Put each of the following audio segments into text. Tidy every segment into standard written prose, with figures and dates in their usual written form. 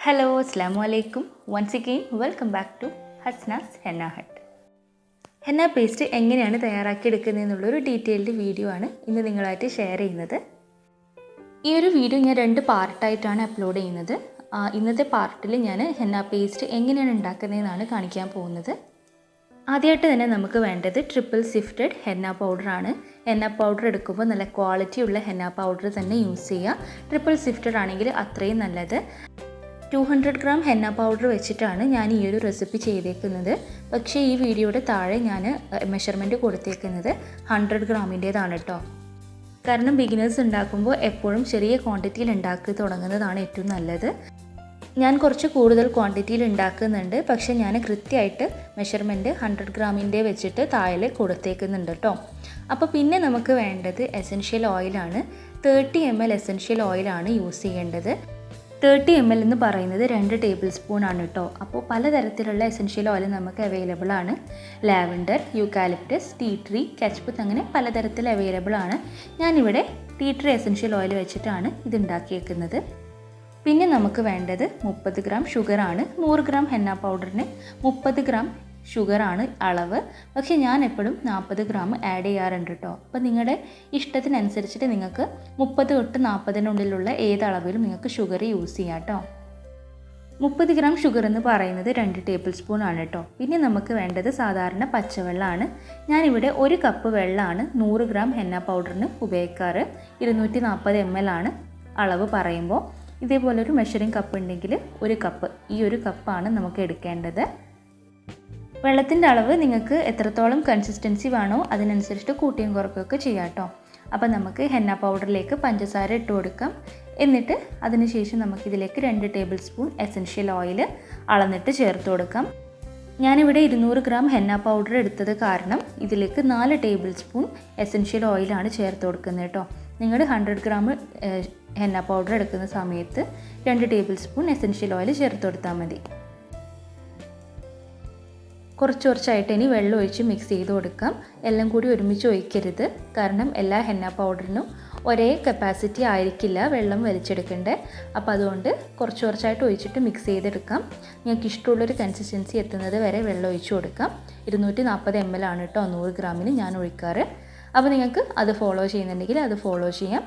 Hello, Assalamu alaikum. Once again, welcome back to Hasna's Henna Hut. Henna paste എങ്ങനെയാണ് തയ്യാറാക്കിയെടുക്കുന്നതെന്നുള്ളൊരു detailed video ആണ് ഇന്ന് നിങ്ങളായിട്ട് share ചെയ്യുന്നത്. ഈ ഒരു വീഡിയോ ഞാൻ 2 പാർട്ടായിട്ടാണ് അപ്ലോഡ് ചെയ്യുന്നത്. ഇന്നത്തെ പാർട്ടിൽ ഞാൻ ഹെന്ന പേസ്റ്റ് എങ്ങനെയാണ് ഉണ്ടാക്കുന്നതെന്നാണ് കാണിക്കാൻ പോകുന്നത്. ആദ്യമായിട്ട് തന്നെ നമുക്ക് വേണ്ടത് സിഫ്റ്റഡ് ഹെന്ന പൗഡറാണ്. ഹെന്ന പൗഡർ എടുക്കുമ്പോൾ നല്ല ക്വാളിറ്റിയുള്ള ഹെന്ന പൗഡർ തന്നെ യൂസ് ചെയ്യുക. സിഫ്റ്റഡ് ആണെങ്കിൽ അത്രയും നല്ലത്. 200 ഗ്രാം ഹെന്ന പൗഡർ വെച്ചിട്ടാണ് ഞാൻ ഈ ഒരു റെസിപ്പി ചെയ്തേക്കുന്നത്. പക്ഷേ ഈ വീഡിയോയുടെ താഴെ ഞാൻ മെഷർമെൻറ്റ് കൊടുത്തേക്കുന്നത് 100 ഗ്രാമിൻ്റേതാണ് കേട്ടോ. കാരണം ബിഗിനേഴ്സ് ഉണ്ടാക്കുമ്പോൾ എപ്പോഴും ചെറിയ ക്വാണ്ടിറ്റിയിൽ ഉണ്ടാക്കി തുടങ്ങുന്നതാണ് ഏറ്റവും നല്ലത്. ഞാൻ കുറച്ച് കൂടുതൽ ക്വാണ്ടിറ്റിയിൽ ഉണ്ടാക്കുന്നുണ്ട്, പക്ഷേ ഞാൻ കൃത്യമായിട്ട് മെഷർമെൻറ്റ് 100 ഗ്രാമിൻ്റെ വെച്ചിട്ട് താഴെ കൊടുത്തേക്കുന്നുണ്ട് കേട്ടോ. അപ്പോൾ പിന്നെ നമുക്ക് വേണ്ടത് എസൻഷ്യൽ ഓയിലാണ്. 30 ml എസൻഷ്യൽ ഓയിലാണ് യൂസ് ചെയ്യേണ്ടത്. 30 ml എന്ന് പറയുന്നത് 2 ടേബിൾ സ്പൂൺ ആണ് കേട്ടോ. അപ്പോൾ പലതരത്തിലുള്ള എസൻഷ്യൽ ഓയിൽ നമുക്ക് അവൈലബിൾ ആണ്. ലാവൻഡർ, യൂക്കാലിപ്റ്റസ്, ടീ ട്രീ, കച്ച്പത്ത്, അങ്ങനെ പലതരത്തിൽ അവൈലബിൾ ആണ്. ഞാനിവിടെ ടീ ട്രീ എസൻഷ്യൽ ഓയിൽ വെച്ചിട്ടാണ് ഇത് ഉണ്ടാക്കിയേക്കുന്നത്. പിന്നെ നമുക്ക് വേണ്ടത് 30 ഗ്രാം ഷുഗറാണ്. 100 ഗ്രാം ഹെന്ന പൗഡറിന് 30 ഗ്രാം ഷുഗറാണ് അളവ്. പക്ഷേ ഞാൻ എപ്പോഴും 40 ഗ്രാം ആഡ് ചെയ്യാറുണ്ട് കേട്ടോ. അപ്പോൾ നിങ്ങളുടെ ഇഷ്ടത്തിനനുസരിച്ചിട്ട് നിങ്ങൾക്ക് 30 തൊട്ട് 40-നുള്ളിലുള്ള ഏത് അളവിലും നിങ്ങൾക്ക് ഷുഗർ യൂസ് ചെയ്യാം കേട്ടോ. 30 ഗ്രാം ഷുഗർ എന്ന് പറയുന്നത് 2 ടേബിൾ സ്പൂൺ ആണ് കേട്ടോ. പിന്നെ നമുക്ക് വേണ്ടത് സാധാരണ പച്ചവെള്ളമാണ്. ഞാനിവിടെ 1 കപ്പ് വെള്ളമാണ് 100 ഗ്രാം ഹെന്ന പൗഡറിന് ഉപയോഗിക്കാറ്. 240 ml ആണ് അളവ് പറയുമ്പോൾ. ഇതേപോലൊരു മെഷറിംഗ് കപ്പ് ഉണ്ടെങ്കിൽ 1 കപ്പ്, ഈ 1 കപ്പാണ് നമുക്ക് എടുക്കേണ്ടത്. വെള്ളത്തിൻ്റെ അളവ് നിങ്ങൾക്ക് എത്രത്തോളം കൺസിസ്റ്റൻസി വേണോ അതിനനുസരിച്ചിട്ട് കൂട്ടിയും കുറയ്ക്കുകയൊക്കെ ചെയ്യാം കേട്ടോ. അപ്പോൾ നമുക്ക് ഹെന്ന പൗഡറിലേക്ക് പഞ്ചസാര ഇട്ട് കൊടുക്കാം. എന്നിട്ട് അതിനുശേഷം നമുക്കിതിലേക്ക് 2 ടേബിൾ സ്പൂൺ എസൻഷ്യൽ ഓയിൽ അളന്നിട്ട് ചേർത്ത് കൊടുക്കാം. ഞാനിവിടെ 200 ഗ്രാം ഹെന്ന പൗഡർ എടുത്തത് കാരണം ഇതിലേക്ക് 4 ടേബിൾ സ്പൂൺ എസൻഷ്യൽ ഓയിലാണ് ചേർത്ത് കൊടുക്കുന്നത് കേട്ടോ. നിങ്ങൾ 100 ഗ്രാം ഹെന്ന പൗഡർ എടുക്കുന്ന സമയത്ത് 2 ടേബിൾ സ്പൂൺ എസൻഷ്യൽ ഓയിൽ ചേർത്ത് കൊടുത്താൽ മതി. കുറച്ചായിട്ട് ഇനി വെള്ളം ഒഴിച്ച് മിക്സ് ചെയ്ത് കൊടുക്കാം. എല്ലാം കൂടി ഒരുമിച്ച് ഒഴിക്കരുത്, കാരണം എല്ലാ ഹെന്ന പൗഡറിനും ഒരേ കപ്പാസിറ്റി ആയിരിക്കില്ല വെള്ളം വലിച്ചെടുക്കേണ്ടത്. അപ്പോൾ അതുകൊണ്ട് കുറച്ചായിട്ട് ഒഴിച്ചിട്ട് മിക്സ് ചെയ്തെടുക്കാം. നിങ്ങൾക്ക് ഇഷ്ടമുള്ളൊരു കൺസിസ്റ്റൻസി എത്തുന്നത് വരെ വെള്ളം ഒഴിച്ച് കൊടുക്കാം. 240 ml ആണ് കേട്ടോ 100 ഗ്രാമിന് ഞാൻ ഒഴിക്കാറ്. അപ്പോൾ നിങ്ങൾക്ക് അത് ഫോളോ ചെയ്യുന്നുണ്ടെങ്കിൽ അത് ഫോളോ ചെയ്യാം.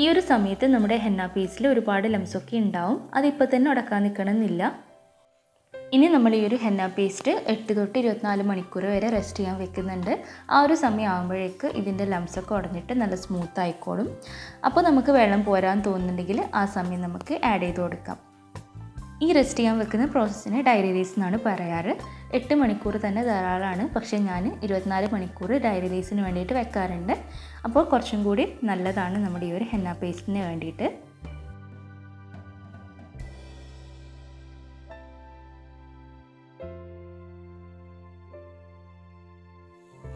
ഈ ഒരു സമയത്ത് നമ്മുടെ ഹെന്ന പീസിൽ ഒരുപാട് ലംസൊക്കെ ഉണ്ടാവും. അതിപ്പോൾ തന്നെ ഉടക്കാൻ നിൽക്കണമെന്നില്ല. ഇനി നമ്മൾ ഈ ഒരു ഹെന്ന പേസ്റ്റ് 8 തൊട്ട് 24 മണിക്കൂർ വരെ റെസ്റ്റ് ചെയ്യാൻ വെക്കുന്നുണ്ട്. ആ ഒരു സമയം ആകുമ്പോഴേക്ക് ഇതിൻ്റെ ലംസൊക്കെ ഉടഞ്ഞിട്ട് നല്ല സ്മൂത്ത് ആയിക്കോളും. അപ്പോൾ നമുക്ക് വെള്ളം പോരാൻ തോന്നുന്നുണ്ടെങ്കിൽ ആ സമയം നമുക്ക് ആഡ് ചെയ്ത് കൊടുക്കാം. ഈ റെസ്റ്റ് ചെയ്യാൻ വെക്കുന്ന പ്രോസസ്സിന് ഡയറി റൈസ് എന്നാണ് പറയാറ്. 8 മണിക്കൂർ തന്നെ ധാരാളമാണ്, പക്ഷേ ഞാൻ 24 മണിക്കൂർ ഡയറി റൈസിന് വേണ്ടിയിട്ട് വെക്കാറുണ്ട്. അപ്പോൾ കുറച്ചും കൂടി നല്ലതാണ് നമ്മുടെ ഈ ഒരു ഹെന്ന പേസ്റ്റിന് വേണ്ടിയിട്ട്.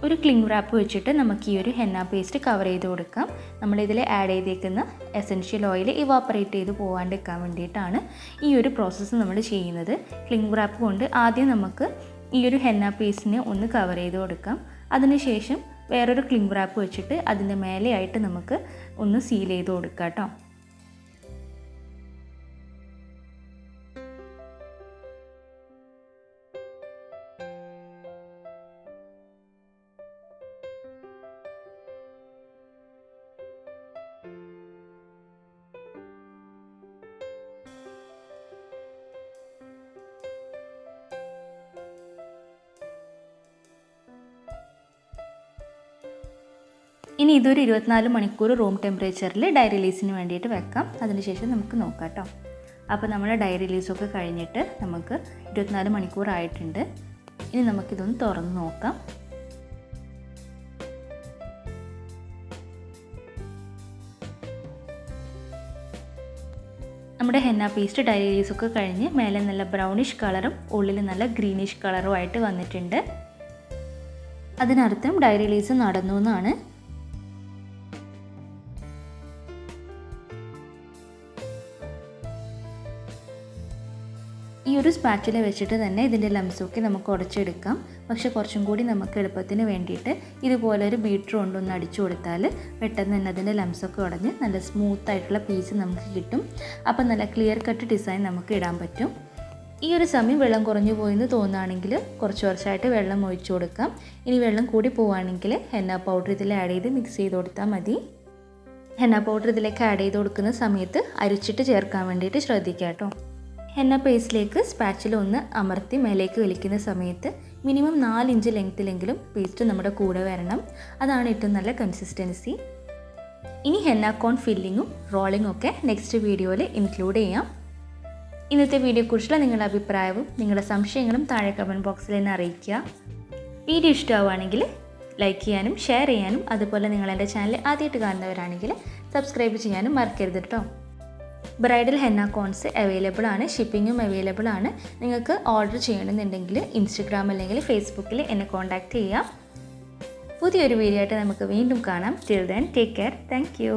ഒരു ക്ലിംഗ് റാപ്പ് വെച്ചിട്ട് നമുക്ക് ഈ ഒരു ഹെന്ന പേസ്റ്റ് കവർ ചെയ്ത് കൊടുക്കാം. നമ്മളിതിൽ ആഡ് ചെയ്തേക്കുന്ന എസൻഷ്യൽ ഓയിൽ ഇവാപ്പറേറ്റ് ചെയ്ത് പോകാണ്ടിരിക്കാൻ വേണ്ടിയിട്ടാണ് ഈ ഒരു പ്രോസസ്സ് നമ്മൾ ചെയ്യുന്നത്. ക്ലിംഗ് റാപ്പ് കൊണ്ട് ആദ്യം നമുക്ക് ഈ ഒരു ഹെന്ന പേസ്റ്റിനെ ഒന്ന് കവർ ചെയ്ത് കൊടുക്കാം. അതിനുശേഷം വേറൊരു ക്ലിംഗ് റാപ്പ് വെച്ചിട്ട് അതിൻ്റെ മേലെയായിട്ട് നമുക്ക് ഒന്ന് സീൽ ചെയ്ത് കൊടുക്കാം കേട്ടോ. ഇനി ഇതൊരു 24 മണിക്കൂർ റൂം ടെമ്പറേച്ചറിൽ ഡയറി റിലീസിന് വേണ്ടിയിട്ട് വെക്കാം. അതിനുശേഷം നമുക്ക് നോക്കാം കേട്ടോ. അപ്പോൾ നമ്മൾ ഡയറി റിലീസൊക്കെ കഴിഞ്ഞിട്ട് നമുക്ക് 24 മണിക്കൂർ ആയിട്ടുണ്ട്. ഇനി നമുക്കിതൊന്ന് തുറന്ന് നോക്കാം. നമ്മുടെ ഹെന്ന പേസ്റ്റ് ഡയറി റിലീസൊക്കെ കഴിഞ്ഞ് മേലെ നല്ല ബ്രൗണിഷ് കളറും ഉള്ളിൽ നല്ല ഗ്രീനിഷ് കളറും ആയിട്ട് വന്നിട്ടുണ്ട്. അതിനർത്ഥം ഡയറി റിലീസ് നടന്നു എന്നാണ്. ഈ ഒരു സ്പാച്ചുല വെച്ചിട്ട് തന്നെ ഇതിൻ്റെ ലംസൊക്കെ നമുക്ക് ഉടച്ചെടുക്കാം. പക്ഷേ കുറച്ചും കൂടി നമുക്ക് എളുപ്പത്തിന് വേണ്ടിയിട്ട് ഇതുപോലെ ഒരു ബീറ്റർ കൊണ്ടൊന്ന് അടിച്ചു കൊടുത്താൽ പെട്ടെന്ന് തന്നെ അതിൻ്റെ ലംസൊക്കെ ഉടഞ്ഞ് നല്ല സ്മൂത്തായിട്ടുള്ള പീസ് നമുക്ക് കിട്ടും. അപ്പോൾ നല്ല ക്ലിയർ കട്ട് ഡിസൈൻ നമുക്ക് ഇടാൻ പറ്റും. ഈ ഒരു സമയം വെള്ളം കുറഞ്ഞു പോയെന്ന് തോന്നുകയാണെങ്കിൽ കുറച്ചായിട്ട് വെള്ളം ഒഴിച്ചു കൊടുക്കാം. ഇനി വെള്ളം കൂടി പോവുകയാണെങ്കിൽ ഹെന്ന പൗഡർ ഇതിൽ ആഡ് ചെയ്ത് മിക്സ് ചെയ്ത് കൊടുത്താൽ മതി. ഹെന്ന പൗഡർ ഇതിലേക്ക് ആഡ് ചെയ്ത് കൊടുക്കുന്ന സമയത്ത് അരിച്ചിട്ട് ചേർക്കാൻ വേണ്ടിയിട്ട് ശ്രദ്ധിക്കുക കേട്ടോ. ഹെന്ന പേസ്റ്റിലേക്ക് സ്പാച്ചിൽ ഒന്ന് അമർത്തി മേലേക്ക് വലിക്കുന്ന സമയത്ത് മിനിമം 4 ഇഞ്ച് ലെങ്ത്തിലെങ്കിലും പേസ്റ്റ് നമ്മുടെ കൂടെ വരണം. അതാണ് ഏറ്റവും നല്ല കൺസിസ്റ്റൻസി. ഇനി ഹെന്ന കോൺ ഫില്ലിങ്ങും റോളിങ്ങും ഒക്കെ നെക്സ്റ്റ് വീഡിയോയിൽ ഇൻക്ലൂഡ് ചെയ്യാം. ഇന്നത്തെ വീഡിയോയെക്കുറിച്ചുള്ള നിങ്ങളുടെ അഭിപ്രായവും നിങ്ങളുടെ സംശയങ്ങളും താഴെ കമൻറ്റ് ബോക്സിൽ തന്നെ അറിയിക്കുക. വീഡിയോ ഇഷ്ടമാവുകയാണെങ്കിൽ ലൈക്ക് ചെയ്യാനും ഷെയർ ചെയ്യാനും അതുപോലെ നിങ്ങൾ എൻ്റെ ചാനൽ ആദ്യമായിട്ട് കാണുന്നവരാണെങ്കിൽ സബ്സ്ക്രൈബ് ചെയ്യാനും മറക്കരുത് കേട്ടോ. ബ്രൈഡൽ ഹെന്ന കോൺസ് അവൈലബിൾ ആണ്, ഷിപ്പിങ്ങും അവൈലബിൾ ആണ്. നിങ്ങൾക്ക് ഓർഡർ ചെയ്യണമെന്നുണ്ടെങ്കിൽ ഇൻസ്റ്റഗ്രാം അല്ലെങ്കിൽ ഫേസ്ബുക്കിൽ എന്നെ കോൺടാക്റ്റ് ചെയ്യാം. പുതിയൊരു വീഡിയോ ആയിട്ട് നമുക്ക് വീണ്ടും കാണാം. Till then take care. Thank you.